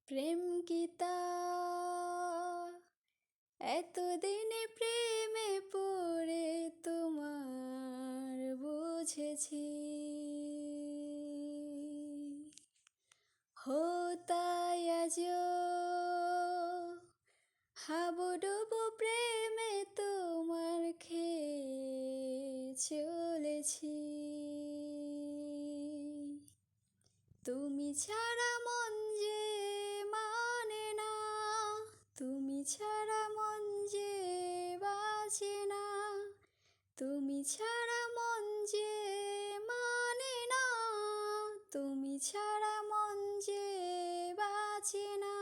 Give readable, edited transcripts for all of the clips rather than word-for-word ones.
প্রেম কি তা এতদিনে প্রেমে পড়ে তোমার বুঝেছি। তাই আজও হাবুডুবু প্রেমে তোমার খেয়ে চলেছি। তুমি ছাড়া মন যে মানে না, তুমি ছাড়া মন যে বাঁচে না, তুমি ছাড়া মন যে মানে না, তুমি ছাড়া মন যে বাঁচে না।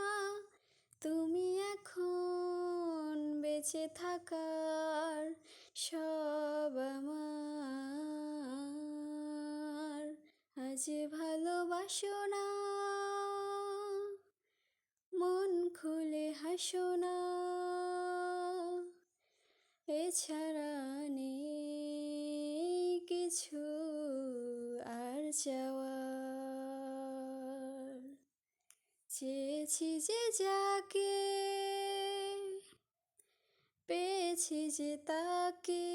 তুমি এখন বেঁচে থাকার সব আমার, আজ ভালোবাসো না, মন খুলে হাসো না, এছাড়া নেই কিছু আর চাওয়ার। চেয়েছি যে যাকে, পেয়েছি যে তাকে,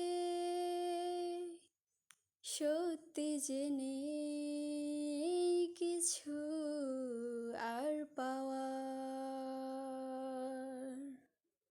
সত্যি যে নেই কিছু